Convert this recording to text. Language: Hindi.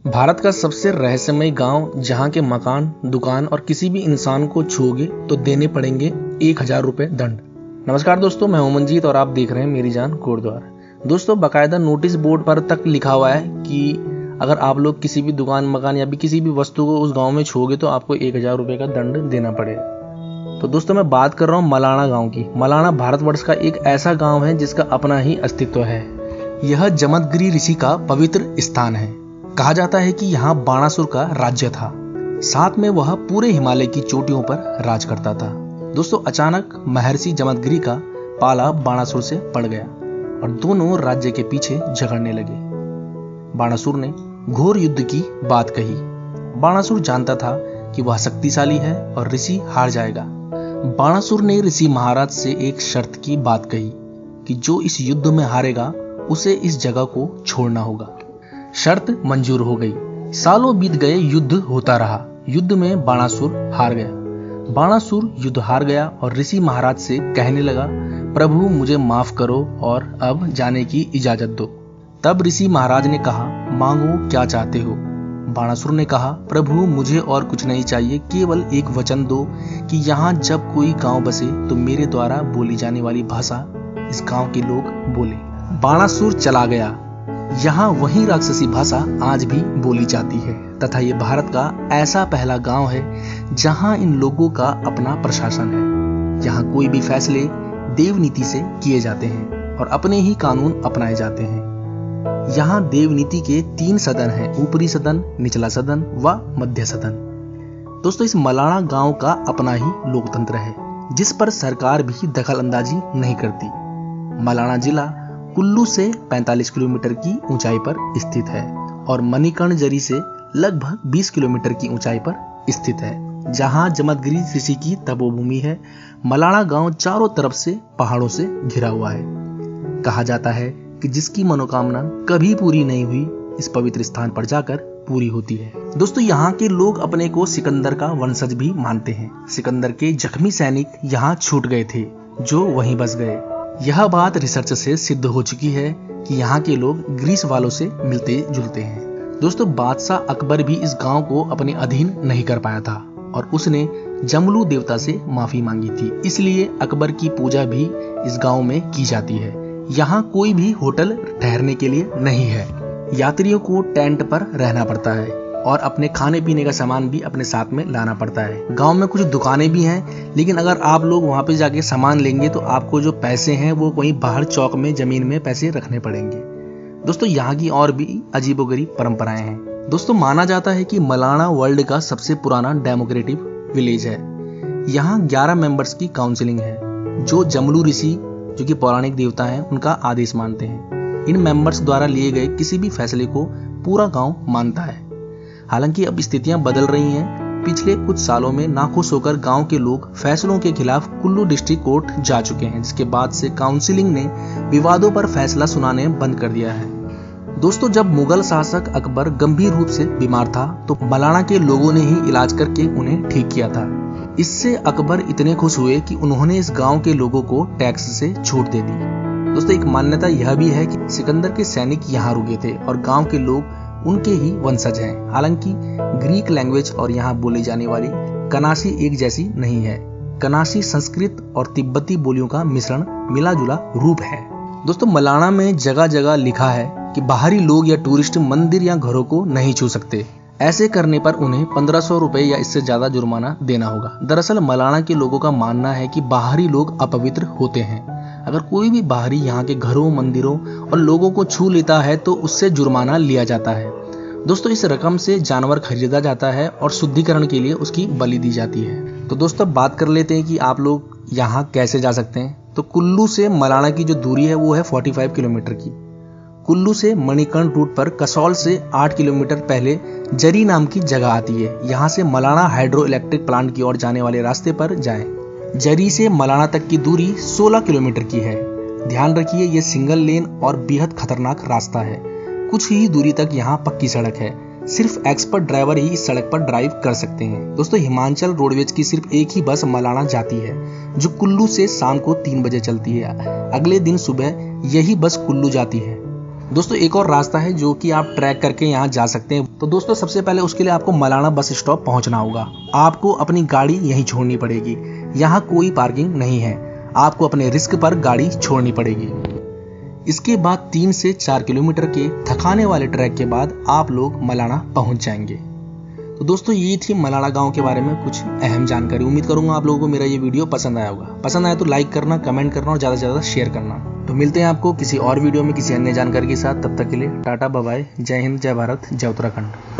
भारत का सबसे रहस्यमय गांव जहां के मकान, दुकान और किसी भी इंसान को छूओगे तो देने पड़ेंगे 1000 रुपए दंड। नमस्कार दोस्तों, मैं हूं मंजीत और आप देख रहे हैं मेरी जान कोटद्वार। दोस्तों, बाकायदा नोटिस बोर्ड पर तक लिखा हुआ है कि अगर आप लोग किसी भी दुकान, मकान या भी किसी भी वस्तु को उस गाँव में छूओगे तो आपको 1000 रुपए का दंड देना पड़ेगा। तो दोस्तों, मैं बात कर रहा हूँ मलाणा गाँव की। मलाणा भारतवर्ष का एक ऐसा गाँव है जिसका अपना ही अस्तित्व है। यह जमदग्नि ऋषि का पवित्र स्थान है। कहा जाता है कि यहाँ बाणासुर का राज्य था, साथ में वह पूरे हिमालय की चोटियों पर राज करता था। दोस्तों, अचानक महर्षि जमदग्नि का पाला बाणासुर से पड़ गया और दोनों राज्य के पीछे झगड़ने लगे। बाणासुर ने घोर युद्ध की बात कही। बाणासुर जानता था कि वह शक्तिशाली है और ऋषि हार जाएगा। बाणासुर ने ऋषि महाराज से एक शर्त की बात कही कि जो इस युद्ध में हारेगा उसे इस जगह को छोड़ना होगा। शर्त मंजूर हो गई। सालों बीत गए, युद्ध होता रहा। युद्ध में बाणासुर हार गया। बाणासुर युद्ध हार गया और ऋषि महाराज से कहने लगा, प्रभु मुझे माफ करो और अब जाने की इजाजत दो। तब ऋषि महाराज ने कहा, मांगो क्या चाहते हो। बाणासुर ने कहा, प्रभु मुझे और कुछ नहीं चाहिए, केवल एक वचन दो कि यहाँ जब कोई गांव बसे तो मेरे द्वारा बोली जाने वाली भाषा इस गांव के लोग बोले। बाणासुर चला गया। यहाँ वही राक्षसी भाषा आज भी बोली जाती है तथा ये भारत का ऐसा पहला गांव है जहाँ इन लोगों का अपना प्रशासन है। यहाँ कोई भी फैसले देवनीति से किए जाते हैं और अपने ही कानून अपनाए जाते हैं। यहाँ देवनीति के 3 सदन हैं, ऊपरी सदन, निचला सदन व मध्य सदन। दोस्तों, इस मलाणा गांव का अपना ही लोकतंत्र है जिस पर सरकार भी दखल अंदाजी नहीं करती। मलाणा जिला कुल्लू से 45 किलोमीटर की ऊंचाई पर स्थित है और मणिकर्ण जरी से लगभग 20 किलोमीटर की ऊंचाई पर स्थित है, जहां जमदग्नि ऋषि की तपोभूमि है। मलाणा गांव चारों तरफ से पहाड़ों से घिरा हुआ है। कहा जाता है कि जिसकी मनोकामना कभी पूरी नहीं हुई, इस पवित्र स्थान पर जाकर पूरी होती है। दोस्तों, यहाँ के लोग अपने को सिकंदर का वंशज भी मानते हैं। सिकंदर के जख्मी सैनिक यहाँ छूट गए थे जो वहीं बस गए। यह बात रिसर्च से सिद्ध हो चुकी है कि यहाँ के लोग ग्रीस वालों से मिलते जुलते हैं। दोस्तों, बादशाह अकबर भी इस गांव को अपने अधीन नहीं कर पाया था और उसने जमलू देवता से माफी मांगी थी। इसलिए अकबर की पूजा भी इस गांव में की जाती है। यहाँ कोई भी होटल ठहरने के लिए नहीं है। यात्रियों को टेंट पर रहना पड़ता है और अपने खाने पीने का सामान भी अपने साथ में लाना पड़ता है। गांव में कुछ दुकानें भी हैं, लेकिन अगर आप लोग वहां पे जाके सामान लेंगे तो आपको जो पैसे हैं वो वहीं बाहर चौक में जमीन में पैसे रखने पड़ेंगे। दोस्तों, यहाँ की और भी अजीबोगरीब परंपराएं हैं। दोस्तों, माना जाता है कि मलाणा वर्ल्ड का सबसे पुराना डेमोक्रेटिक विलेज है। यहाँ 11 मेंबर्स की काउंसिलिंग है जो जमलू ऋषि, जो कि पौराणिक देवता है, उनका आदेश मानते हैं। इन मेंबर्स द्वारा लिए गए किसी भी फैसले को पूरा गाँव मानता है। हालांकि अब स्थितियां बदल रही हैं। पिछले कुछ सालों में नाखुश होकर गांव के लोग फैसलों के खिलाफ कुल्लू डिस्ट्रिक्ट कोर्ट जा चुके हैं, जिसके बाद से काउंसिलिंग ने विवादों पर फैसला सुनाने बंद कर दिया है। दोस्तों, जब मुगल शासक अकबर गंभीर रूप से बीमार था तो मलाणा के लोगों ने ही इलाज करके उन्हें ठीक किया था। इससे अकबर इतने खुश हुए कि उन्होंने इस गाँव के लोगों को टैक्स से छूट दे दी। दोस्तों, एक मान्यता यह भी है कि सिकंदर के सैनिक यहाँ रुके थे और गाँव के लोग उनके ही वंशज हैं। हालांकि ग्रीक लैंग्वेज और यहाँ बोली जाने वाली कनासी एक जैसी नहीं है। कनासी संस्कृत और तिब्बती बोलियों का मिश्रण मिला जुला रूप है। दोस्तों, मलाणा में जगह जगह लिखा है कि बाहरी लोग या टूरिस्ट मंदिर या घरों को नहीं छू सकते। ऐसे करने पर उन्हें 1500 रुपए या इससे ज्यादा जुर्माना देना होगा। दरअसल मलाणा के लोगों का मानना है कि बाहरी लोग अपवित्र होते हैं। अगर कोई भी बाहरी यहाँ के घरों, मंदिरों और लोगों को छू लेता है तो उससे जुर्माना लिया जाता है। दोस्तों, इस रकम से जानवर खरीदा जाता है और शुद्धिकरण के लिए उसकी बलि दी जाती है। तो दोस्तों, बात कर लेते हैं कि आप लोग यहाँ कैसे जा सकते हैं। तो कुल्लू से मलाणा की जो दूरी है वो है 45 किलोमीटर की। कुल्लू से मणिकर्ण रूट पर कसौल से 8 किलोमीटर पहले जरी नाम की जगह आती है। यहाँ से मलाणा हाइड्रो इलेक्ट्रिक प्लांट की ओर जाने वाले रास्ते पर जाएं। जरी से मलाणा तक की दूरी 16 किलोमीटर की है। ध्यान रखिए, ये सिंगल लेन और बेहद खतरनाक रास्ता है। कुछ ही दूरी तक यहाँ पक्की सड़क है। सिर्फ एक्सपर्ट ड्राइवर ही इस सड़क पर ड्राइव कर सकते हैं। दोस्तों, हिमाचल रोडवेज की सिर्फ एक ही बस मलाणा जाती है जो कुल्लू से शाम को 3 बजे चलती है। अगले दिन सुबह यही बस कुल्लू जाती है। दोस्तों एक और रास्ता है जो कि आप ट्रैक करके यहाँ जा सकते हैं। तो दोस्तों सबसे पहले उसके लिए आपको मलाना बस स्टॉप पहुँचना होगा। आपको अपनी गाड़ी यहीं छोड़नी पड़ेगी। यहाँ कोई पार्किंग नहीं है, आपको अपने रिस्क पर गाड़ी छोड़नी पड़ेगी। इसके बाद 3 से 4 किलोमीटर के थकाने वाले ट्रैक के बाद आप लोग मलाना पहुँच जाएंगे। तो दोस्तों ये थी मलाना गांव के बारे में कुछ अहम जानकारी। उम्मीद करूंगा आप लोगों को मेरा ये वीडियो पसंद आया होगा। पसंद आया तो लाइक करना, कमेंट करना और ज़्यादा से ज़्यादा शेयर करना। तो मिलते हैं आपको किसी और वीडियो में किसी अन्य जानकारी के साथ। तब तक के लिए टाटा बाय बाय। जय हिंद, जय भारत, जय उत्तराखंड।